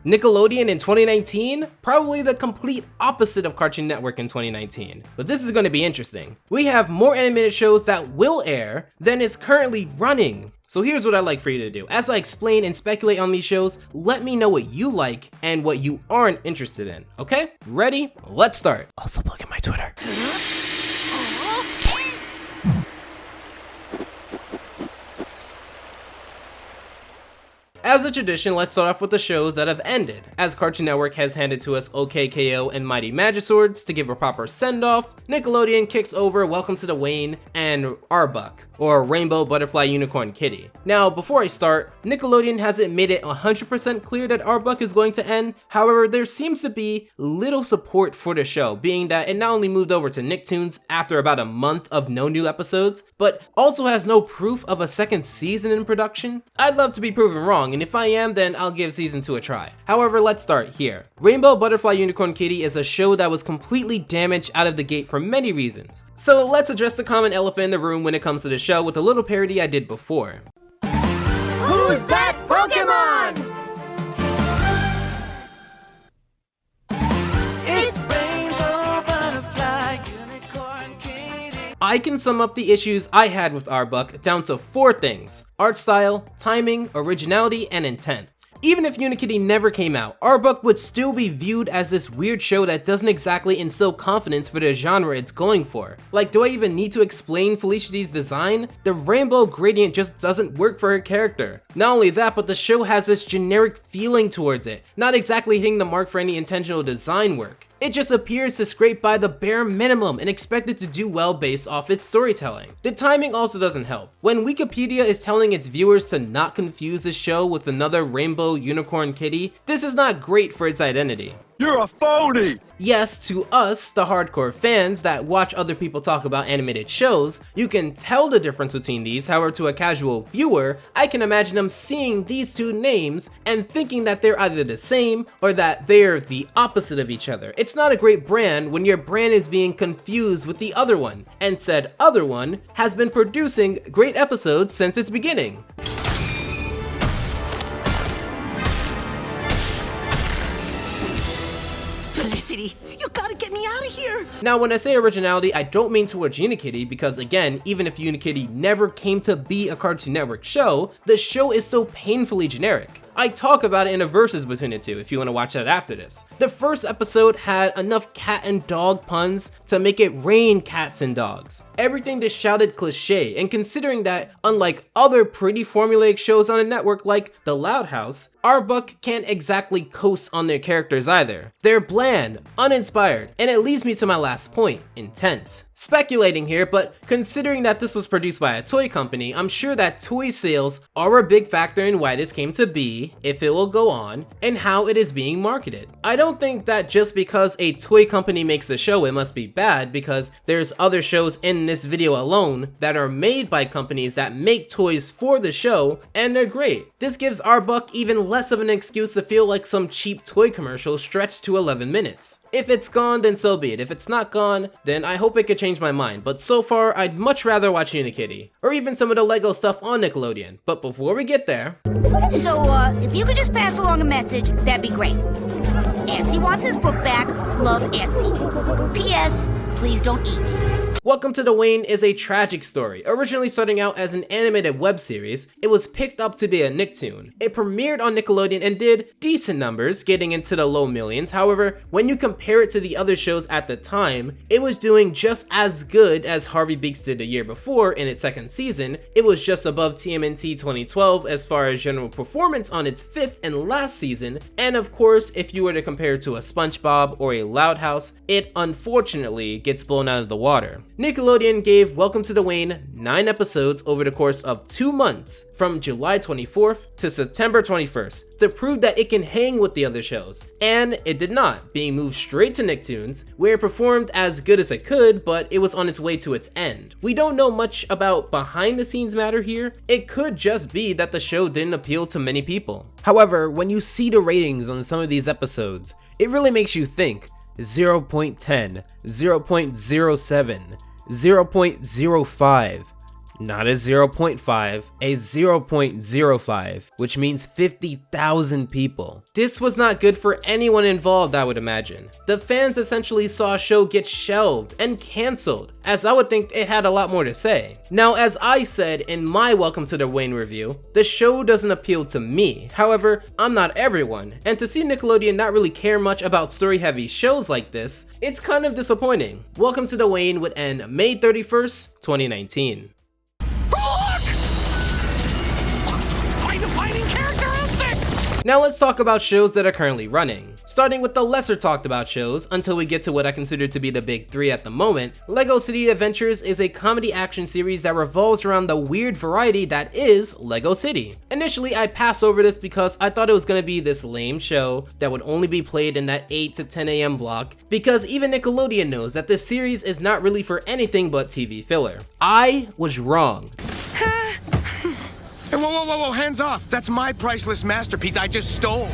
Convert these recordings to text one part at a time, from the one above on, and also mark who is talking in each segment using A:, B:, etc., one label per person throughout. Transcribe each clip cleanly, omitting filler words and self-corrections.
A: Nickelodeon in 2019? Probably the complete opposite of Cartoon Network in 2019. But this is going to be interesting. We have more animated shows that will air than is currently running. So here's what I'd like for you to do. As I explain and speculate on these shows, let me know what you like and what you aren't interested in, okay? Ready? Let's start. Also plug in my Twitter. As a tradition, let's start off with the shows that have ended, as Cartoon Network has handed to us OKKO and Mighty Magiswords to give a proper send-off. Nickelodeon kicks over Welcome to the Wane and Arbuck, or Rainbow Butterfly Unicorn Kitty. Now, before I start, Nickelodeon hasn't made it 100% clear that Arbuck is going to end. However, there seems to be little support for the show, being that it not only moved over to Nicktoons after about a month of no new episodes, but also has no proof of a second season in production. I'd love to be proven wrong, and if I am, then I'll give season 2 a try. However, let's start here. Rainbow Butterfly Unicorn Kitty is a show that was completely damaged out of the gate for many reasons. So let's address the common elephant in the room when it comes to the show with a little parody I did before.
B: Who's that Pokemon? It's Rainbow Butterfly Unicorn Kitty.
A: I can sum up the issues I had with Arbuck down to 4 things: art style, timing, originality, and intent. Even if Unikitty never came out, Arbuck would still be viewed as this weird show that doesn't exactly instill confidence for the genre it's going for. Like, do I even need to explain Felicity's design? The rainbow gradient just doesn't work for her character. Not only that, but the show has this generic feeling towards it, not exactly hitting the mark for any intentional design work. It just appears to scrape by the bare minimum and expect it to do well based off its storytelling. The timing also doesn't help. When Wikipedia is telling its viewers to not confuse this show with another Rainbow Unicorn Kitty, this is not great for its identity.
C: You're a phony!
A: Yes, to us, the hardcore fans that watch other people talk about animated shows, you can tell the difference between these. However, to a casual viewer, I can imagine them seeing these two names and thinking that they're either the same or that they're the opposite of each other. It's not a great brand when your brand is being confused with the other one, and said other one has been producing great episodes since its beginning.
B: Felicity, you gotta get me out of here!
A: Now, when I say originality, I don't mean towards Unikitty, because again, even if Unikitty never came to be a Cartoon Network show, the show is so painfully generic. I talk about it in a versus between the two if you want to watch that after this. The first episode had enough cat and dog puns to make it rain cats and dogs. Everything just shouted cliche, and considering that, unlike other pretty formulaic shows on the network like The Loud House, Arbuck can't exactly coast on their characters either. They're bland, uninspired, and it leads me to my last point: intent. Speculating here, but considering that this was produced by a toy company, I'm sure that toy sales are a big factor in why this came to be, if it will go on, and how it is being marketed. I don't think that just because a toy company makes a show, it must be bad, because there's other shows in this video alone that are made by companies that make toys for the show, and they're great. This gives Arbuck even less of an excuse to feel like some cheap toy commercial stretched to 11 minutes. If it's gone, then so be it. If it's not gone, then I hope it could change my mind. But so far, I'd much rather watch Unikitty, or even some of the Lego stuff on Nickelodeon. But before we get there...
D: So, if you could just pass along a message, that'd be great. Antsy wants his book back. Love, Antsy. P.S. Please don't eat me.
A: Welcome to the Wane is a tragic story. Originally starting out as an animated web series, it was picked up to be a Nicktoon. It premiered on Nickelodeon and did decent numbers, getting into the low millions. However, when you compare it to the other shows at the time, it was doing just as good as Harvey Beaks did the year before in its second season. It was just above TMNT 2012 as far as general performance on its 5th and last season. And of course, if you were to compare it to a SpongeBob or a Loud House, it unfortunately gets blown out of the water. Nickelodeon gave Welcome to the Wane 9 episodes over the course of 2 months, from July 24th to September 21st, to prove that it can hang with the other shows. And it did not, being moved straight to Nicktoons, where it performed as good as it could, but it was on its way to its end. We don't know much about behind the scenes matter here. It could just be that the show didn't appeal to many people. However, when you see the ratings on some of these episodes, it really makes you think. 0.10, 0.07, 0.05, Not a 0.5, a 0.05, which means 50,000 people. This was not good for anyone involved, I would imagine. The fans essentially saw a show get shelved and cancelled, as I would think it had a lot more to say. Now, as I said in my Welcome to the Wayne review, the show doesn't appeal to me. However, I'm not everyone, and to see Nickelodeon not really care much about story-heavy shows like this, it's kind of disappointing. Welcome to the Wayne would end May 31st, 2019. Now let's talk about shows that are currently running. Starting with the lesser talked about shows until we get to what I consider to be the big three at the moment, LEGO City Adventures is a comedy action series that revolves around the weird variety that is LEGO City. Initially, I passed over this because I thought it was gonna be this lame show that would only be played in that 8 to 10 a.m. block, because even Nickelodeon knows that this series is not really for anything but TV filler. I was wrong.
C: Hey, whoa, hands off! That's my priceless masterpiece I just stole!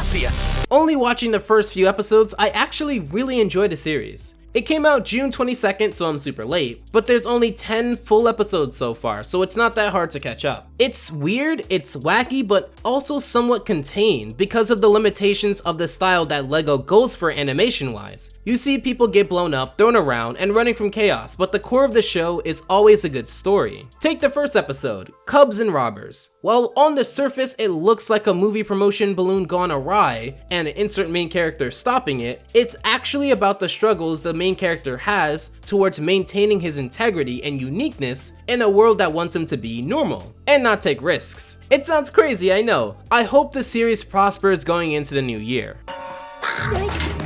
C: See ya.
A: Only watching the first few episodes, I actually really enjoyed the series. It came out June 22nd, so I'm super late, but there's only 10 full episodes so far, so it's not that hard to catch up. It's weird, it's wacky, but also somewhat contained because of the limitations of the style that LEGO goes for animation-wise. You see people get blown up, thrown around, and running from chaos, but the core of the show is always a good story. Take the first episode, Cubs and Robbers. While on the surface it looks like a movie promotion balloon gone awry and an insert main character stopping it, it's actually about the struggles the main character has towards maintaining his integrity and uniqueness in a world that wants him to be normal and not take risks. It sounds crazy, I know. I hope the series prospers going into the new year.
E: Yikes.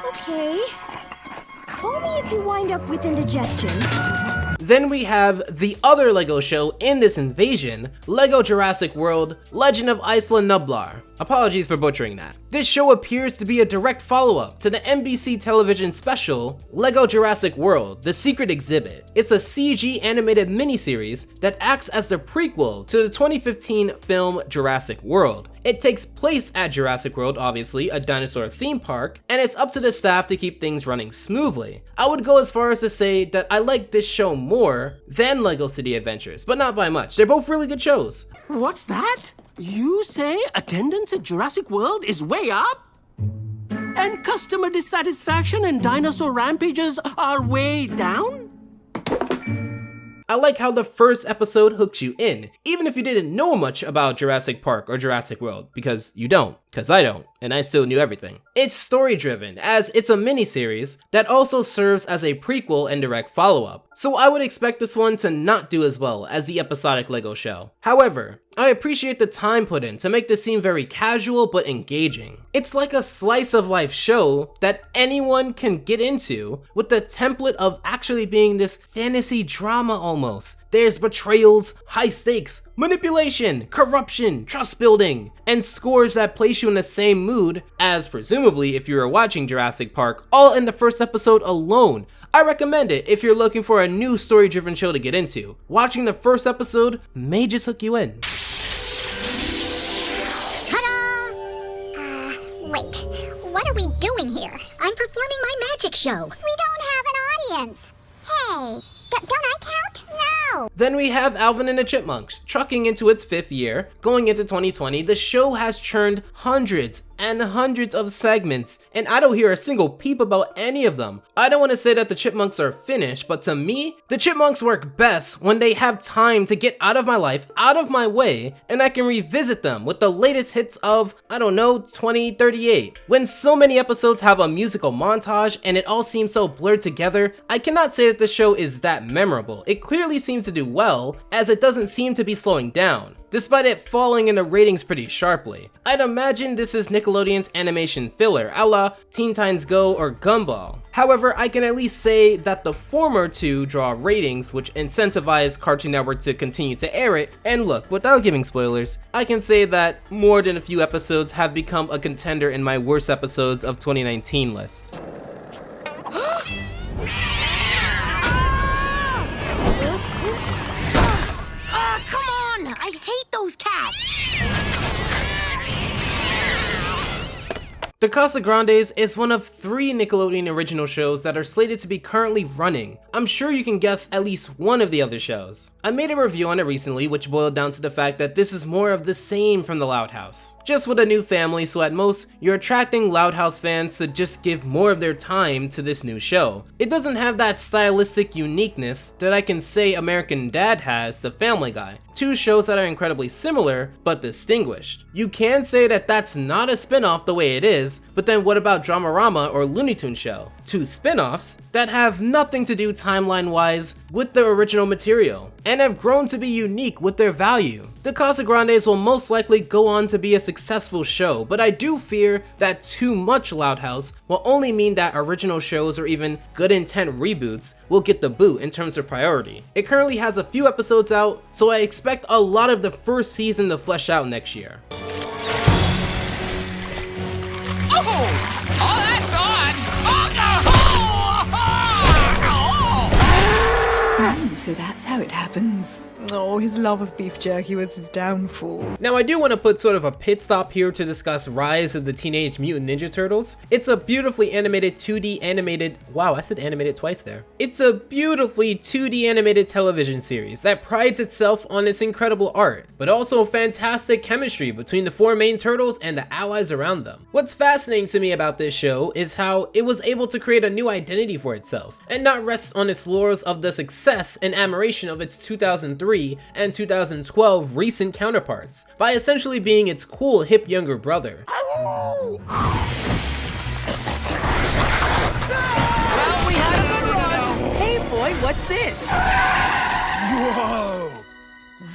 E: Okay. Call me if you wind up with indigestion.
A: Then we have the other LEGO show in this invasion, LEGO Jurassic World Legend of Isla Nublar. Apologies for butchering that. This show appears to be a direct follow-up to the NBC television special LEGO Jurassic World The Secret Exhibit. It's a CG animated miniseries that acts as the prequel to the 2015 film Jurassic World. It takes place at Jurassic World, obviously, a dinosaur theme park, and it's up to the staff to keep things running smoothly. I would go as far as to say that I like this show more than LEGO City Adventures, but not by much. They're both really good shows.
F: What's that? You say attendance at Jurassic World is way up? And customer dissatisfaction and dinosaur rampages are way down?
A: I like how the first episode hooks you in, even if you didn't know much about Jurassic Park or Jurassic World, because you don't, because I don't, and I still knew everything. It's story driven, as it's a miniseries that also serves as a prequel and direct follow-up, so I would expect this one to not do as well as the episodic LEGO show. However, I appreciate the time put in to make this seem very casual but engaging. It's like a slice of life show that anyone can get into, with the template of actually being this fantasy drama almost. There's betrayals, high stakes, manipulation, corruption, trust building, and scores that place you in the same mood as presumably if you were watching Jurassic Park, all in the first episode alone. I recommend it if you're looking for a new story-driven show to get into. Watching the first episode may just hook you in.
G: Wait, what are we doing here? I'm performing my magic show. We don't have an audience. Hey, don't I count? No.
A: Then we have Alvin and the Chipmunks. Trucking into its 5th year, going into 2020, the show has churned hundreds and hundreds of segments, and I don't hear a single peep about any of them. I don't want to say that the Chipmunks are finished, but to me, the Chipmunks work best when they have time to get out of my life, out of my way, and I can revisit them with the latest hits of, I don't know, 2038. When so many episodes have a musical montage and it all seems so blurred together, I cannot say that the show is that memorable. It clearly seems to do well, as it doesn't seem to be slowing down, despite it falling in the ratings pretty sharply. I'd imagine this is Nickelodeon's animation filler, a la Teen Titans Go or Gumball. However, I can at least say that the former two draw ratings, which incentivize Cartoon Network to continue to air it, and look, without giving spoilers, I can say that more than a few episodes have become a contender in my worst episodes of 2019 list.
D: Come on! I hate those cats!
A: The Casas Grandes is one of 3 Nickelodeon original shows that are slated to be currently running. I'm sure you can guess at least one of the other shows. I made a review on it recently which boiled down to the fact that this is more of the same from the Loud House. Just with a new family, so at most, you're attracting Loud House fans to just give more of their time to this new show. It doesn't have that stylistic uniqueness that I can say American Dad has to Family Guy. 2 shows that are incredibly similar, but distinguished. You can say that that's not a spin-off the way it is, but then what about Dramarama or Looney Tunes Show? 2 spin-offs that have nothing to do timeline-wise with the original material, and have grown to be unique with their value. The Casas Grandes will most likely go on to be a successful show, but I do fear that too much Loud House will only mean that original shows or even good intent reboots will get the boot in terms of priority. It currently has a few episodes out, so I expect a lot of the first season to flesh out next year.
H: So that's how it happens. Oh, his love of beef jerky was his downfall.
A: Now I do want to put sort of a pit stop here to discuss Rise of the Teenage Mutant Ninja Turtles. It's a beautifully animated 2D animated, wow, I said animated twice there. It's a beautifully 2D animated television series that prides itself on its incredible art, but also fantastic chemistry between the 4 main turtles and the allies around them. What's fascinating to me about this show is how it was able to create a new identity for itself, and not rest on its laurels of the success and admiration of its 2003 and 2012 recent counterparts, by essentially being its cool hip younger brother.
B: Well, we had a good run.
H: Hey boy, what's this?
C: Whoa!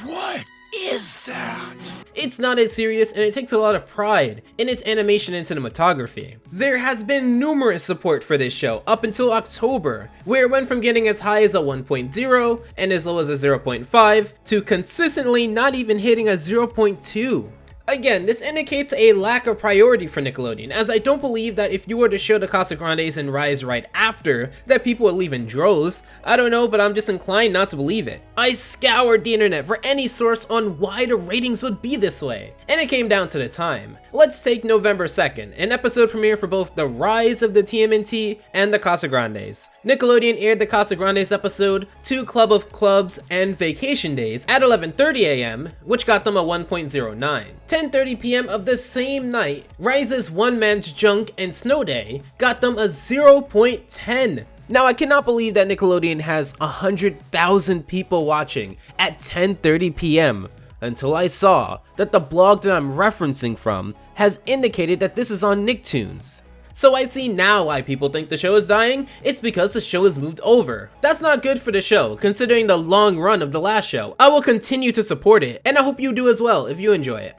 C: What is that?
A: It's not as serious, and it takes a lot of pride in its animation and cinematography. There has been numerous support for this show up until October, where it went from getting as high as a 1.0 and as low as a 0.5 to consistently not even hitting a 0.2. Again, this indicates a lack of priority for Nickelodeon, as I don't believe that if you were to show the Casas Grandes and Rise right after, that people would leave in droves. I don't know, but I'm just inclined not to believe it. I scoured the internet for any source on why the ratings would be this way, and it came down to the time. Let's take November 2nd, an episode premiere for both the Rise of the TMNT and the Casas Grandes. Nickelodeon aired the Casas Grandes episode to Club of Clubs and Vacation Days at 11:30 AM, which got them a 1.09. 10:30 PM of the same night, Rise's One Man's Junk and Snow Day got them a 0.10. Now I cannot believe that Nickelodeon has 100,000 people watching at 10:30 PM until I saw that the blog that I'm referencing from has indicated that this is on Nicktoons. So I see now why people think the show is dying. It's because the show is moved over. That's not good for the show, considering the long run of the last show. I will continue to support it, and I hope you do as well if you enjoy it.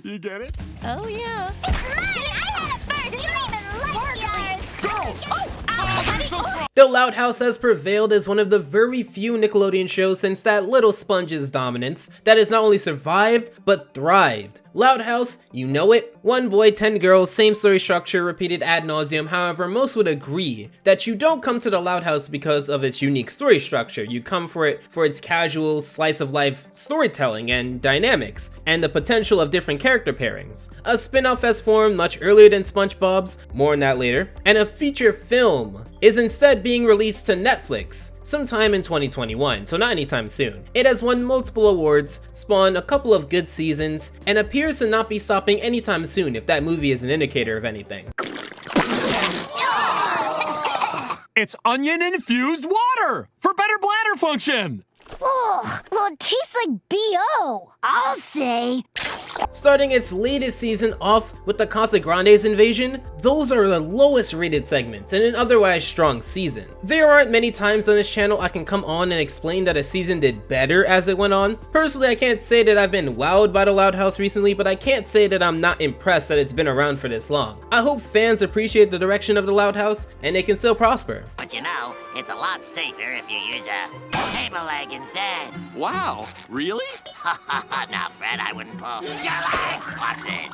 C: You get it?
E: Oh, yeah.
G: It's mine! I had it first! You don't even like yours!
C: Girls!
G: Oh,
A: The Loud House has prevailed as one of the very few Nickelodeon shows since that Little Sponge's dominance that has not only survived, but thrived. Loud House, you know it. 1 boy, 10 girls, same story structure, repeated ad nauseum. However, most would agree that you don't come to the Loud House because of its unique story structure. You come for it for its casual, slice-of-life storytelling and dynamics, and the potential of different character pairings. A spin-off has formed much earlier than SpongeBob's, more on that later, and a feature film is instead being released to Netflix sometime in 2021, so not anytime soon. It has won multiple awards, spawned a couple of good seasons, and appears to not be stopping anytime soon if that movie is an indicator of anything.
C: It's onion-infused water for better bladder function.
E: Oh, well, it tastes like B.O.
D: I'll say.
A: Starting its latest season off with the Casas Grandes invasion, those are the lowest rated segments in an otherwise strong season. There aren't many times on this channel I can come on and explain that a season did better as it went on. Personally, I can't say that I've been wowed by the Loud House recently, but I can't say that I'm not impressed that it's been around for this long. I hope fans appreciate the direction of the Loud House and they can still prosper.
I: But you know, it's a lot safer if you use a table leg instead.
C: Wow, really?
I: Now, Fred, I wouldn't pull your leg. Watch this.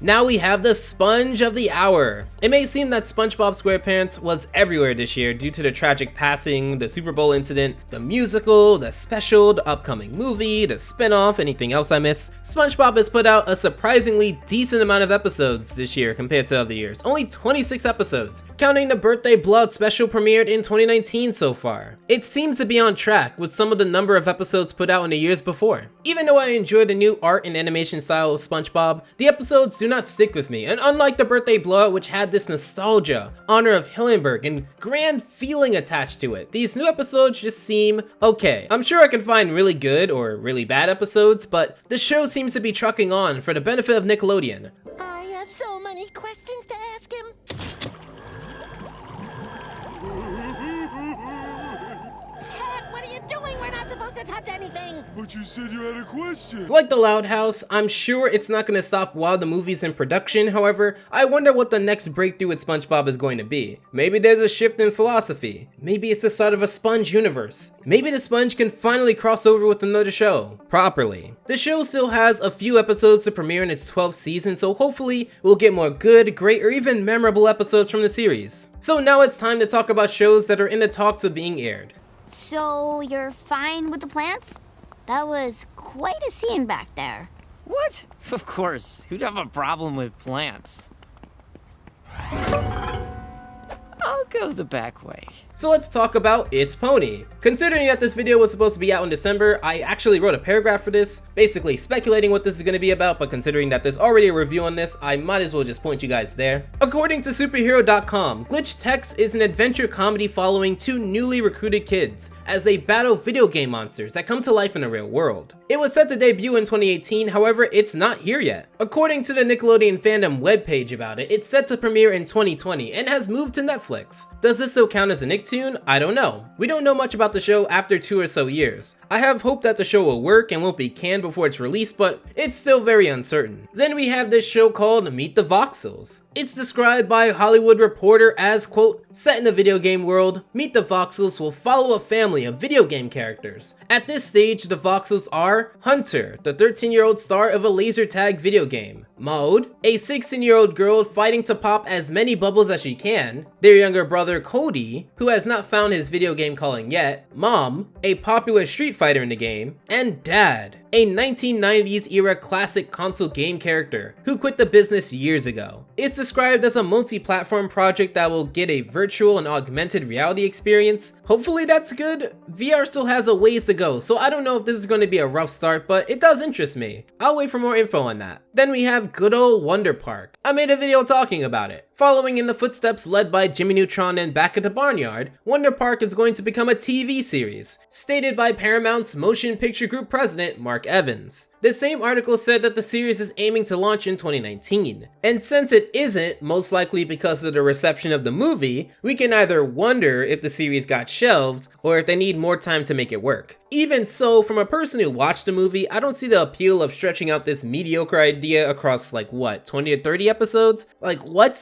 A: Now we have the Sponge of the Hour. It may seem that SpongeBob SquarePants was everywhere this year due to the tragic passing, the Super Bowl incident, the musical, the special, the upcoming movie, the spin-off, anything else I missed. SpongeBob has put out a surprisingly decent amount of episodes this year compared to other years. Only 26 episodes, counting the Birthday Blood special premiered in 2019 so far. It seems to be on track with some of the number of episodes put out in the years before. Even though I enjoy the new art and animation style of SpongeBob, the episodes do not stick with me, and unlike the Birthday Blood, which had this nostalgia, honor of Hillenburg, and grand feeling attached to it, these new episodes just seem okay. I'm sure I can find really good or really bad episodes, but the show seems to be trucking on for the benefit of Nickelodeon.
B: I have so many questions to ask him. Heck, what are you doing? We're not supposed to touch anything.
J: But you said you had a question.
A: Like the Loud House, I'm sure it's not going to stop while the movie's in production. However, I wonder what the next breakthrough with SpongeBob is going to be. Maybe there's a shift in philosophy. Maybe it's the start of a Sponge universe. Maybe the Sponge can finally cross over with another show properly. The show still has a few episodes to premiere in its 12th season, so hopefully we'll get more good, great, or even memorable episodes from the series. So now it's time to talk about shows that are in the talks of being aired.
D: So you're fine with the plants? That was quite a scene back there.
K: What? Of course. Who'd have a problem with plants? I'll go the back way.
A: So let's talk about It's Pony. Considering that this video was supposed to be out in December, I actually wrote a paragraph for this, basically speculating what this is going to be about, but considering that there's already a review on this, I might as well just point you guys there. According to superhero.com, Glitch Text is an adventure comedy following two newly recruited kids as they battle video game monsters that come to life in the real world. It was set to debut in 2018, however, it's not here yet. According to the Nickelodeon fandom webpage about it, it's set to premiere in 2020 and has moved to Netflix. Does this still count as a Nicktoon? I don't know. We don't know much about the show after 2 or so years. I have hope that the show will work and won't be canned before it's released, but it's still very uncertain. Then we have this show called Meet the Voxels. It's described by a Hollywood Reporter as, quote, set in the video game world, Meet the Voxels will follow a family of video game characters. At this stage, the Voxels are Hunter, the 13-year-old star of a laser tag video game, Maude, a 16-year-old girl fighting to pop as many bubbles as she can, their younger brother Cody, who has not found his video game calling yet, Mom, a popular street fighter in the game, and Dad, a 1990s era classic console game character who quit the business years ago. It's described as a multi-platform project that will get a virtual and augmented reality experience. Hopefully that's good. VR still has a ways to go, so I don't know if this is going to be a rough start, but it does interest me. I'll wait for more info on that. Then we have good old Wonder Park. I made a video talking about it. Following in the footsteps led by Jimmy Neutron and Back at the Barnyard, Wonder Park is going to become a TV series, stated by Paramount's Motion Picture Group president Mark Evans. The same article said that the series is aiming to launch in 2019, and since it isn't, most likely because of the reception of the movie, we can either wonder if the series got shelved or if they need more time to make it work. Even so, from a person who watched the movie, I don't see the appeal of stretching out this mediocre idea across like what, 20 to 30 episodes? Like what?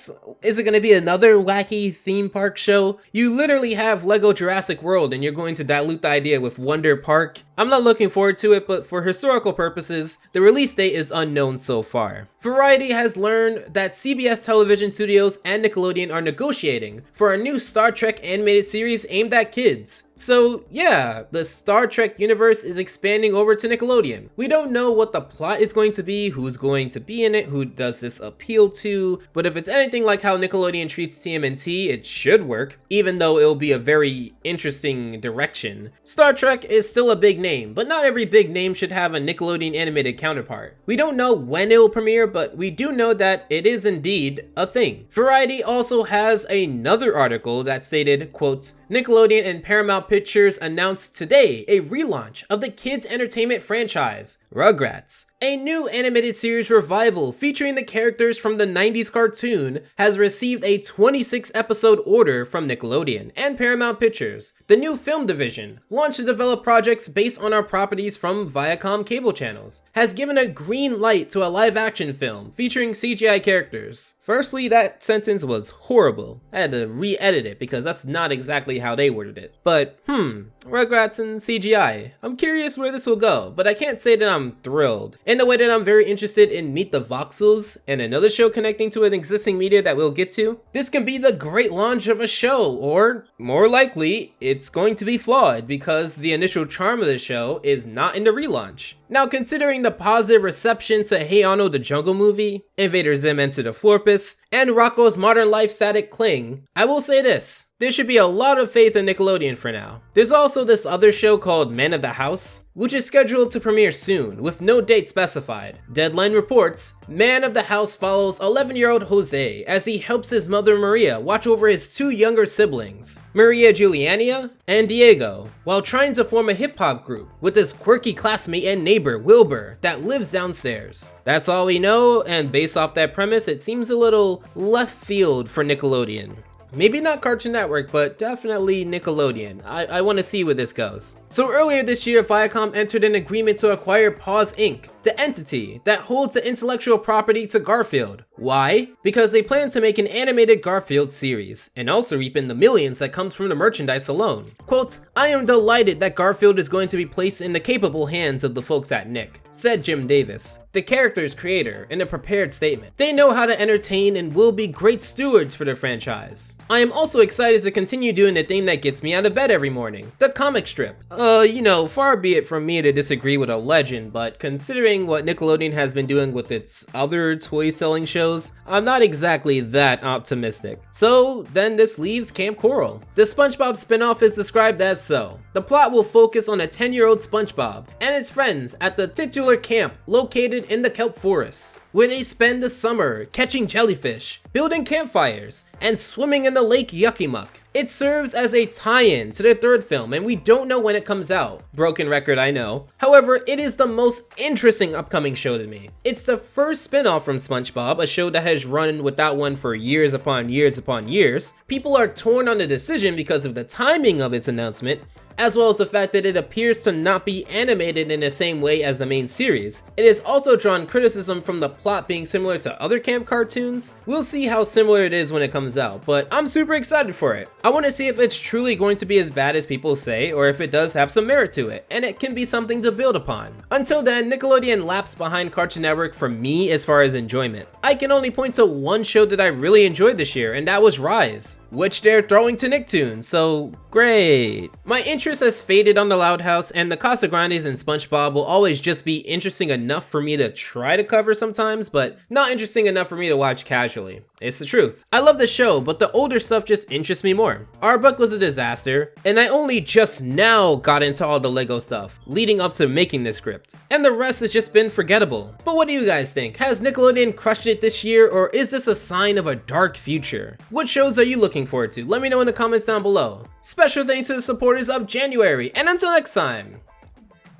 A: Is it going to be another wacky theme park show? You literally have Lego Jurassic World and you're going to dilute the idea with Wonder Park? I'm not looking forward to it, but for historical purposes, the release date is unknown so far. Variety has learned that CBS Television Studios and Nickelodeon are negotiating for a new Star Trek animated series aimed at kids. So yeah, the Star Trek universe is expanding over to Nickelodeon. We don't know what the plot is going to be, who's going to be in it, who does this appeal to, but if it's anything like how Nickelodeon treats TMNT, it should work, even though it'll be a very interesting direction. Star Trek is still a big name, but not every big name should have a Nickelodeon animated counterpart. We don't know when it will premiere, but we do know that it is indeed a thing. Variety also has another article that stated, quotes, Nickelodeon and Paramount Pictures announced today a relaunch of the kids' entertainment franchise, Rugrats. A new animated series revival featuring the characters from the 90s cartoon has received a 26-episode order from Nickelodeon and Paramount Pictures. The new film division, launched to develop projects based on our properties from Viacom cable channels, has given a green light to a live-action film featuring CGI characters. Firstly, that sentence was horrible. I had to re-edit it because that's not exactly how they worded it. But Rugrats and CGI. I'm curious where this will go, but I can't say that I'm thrilled. In the way that I'm very interested in Meet the Voxels and another show connecting to an existing media that we'll get to. This can be the great launch of a show, or more likely, it's going to be flawed because the initial charm of the show is not in the relaunch. Now, considering the positive reception to Hey Arnold the Jungle Movie, Invader Zim Enter the Florpus, and Rocco's Modern Life Static Cling, I will say this. There should be a lot of faith in Nickelodeon for now. There's also this other show called Man of the House, which is scheduled to premiere soon, with no date specified. Deadline reports, Man of the House follows 11-year-old Jose as he helps his mother Maria watch over his two younger siblings, Maria Juliania and Diego, while trying to form a hip-hop group with his quirky classmate and neighbor Wilbur that lives downstairs. That's all we know, and based off that premise, it seems a little left field for Nickelodeon. Maybe not Cartoon Network, but definitely Nickelodeon. I want to see where this goes. So earlier this year, Viacom entered an agreement to acquire Paws Inc., the entity that holds the intellectual property to Garfield. Why? Because they plan to make an animated Garfield series, and also reap in the millions that comes from the merchandise alone. Quote, "I am delighted that Garfield is going to be placed in the capable hands of the folks at Nick," said Jim Davis, the character's creator, in a prepared statement. "They know how to entertain and will be great stewards for the franchise. I am also excited to continue doing the thing that gets me out of bed every morning, the comic strip." You know, far be it from me to disagree with a legend, but considering what Nickelodeon has been doing with its other toy selling shows, I'm not exactly that optimistic. So then this leaves Camp Coral. The SpongeBob spin-off is described as so. The plot will focus on a 10-year-old SpongeBob and his friends at the titular camp located in the kelp forests, where they spend the summer catching jellyfish, building campfires, and swimming in the Lake Yucky Muck. It serves as a tie-in to the third film, and we don't know when it comes out. Broken record, I know. However, it is the most interesting upcoming show to me. It's the first spin-off from SpongeBob, a show that has run without one for years upon years upon years. People are torn on the decision because of the timing of its announcement, as well as the fact that it appears to not be animated in the same way as the main series. It has also drawn criticism from the plot being similar to other camp cartoons. We'll see how similar it is when it comes out, but I'm super excited for it. I want to see if it's truly going to be as bad as people say, or if it does have some merit to it, and it can be something to build upon. Until then, Nickelodeon laps behind Cartoon Network for me as far as enjoyment. I can only point to one show that I really enjoyed this year, and that was Rise, which they're throwing to Nicktoons, so great. My interest has faded on the Loud House, and the Casas Grandes and SpongeBob will always just be interesting enough for me to try to cover sometimes, but not interesting enough for me to watch casually. It's the truth. I love the show, but the older stuff just interests me more. Arbuck was a disaster, and I only just now got into all the Lego stuff, leading up to making this script. And the rest has just been forgettable. But what do you guys think? Has Nickelodeon crushed it this year, or is this a sign of a dark future? What shows are you looking forward to? Let me know in the comments down below. Special thanks to the supporters of January, and until next time,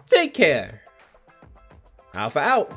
A: take care. Alpha out.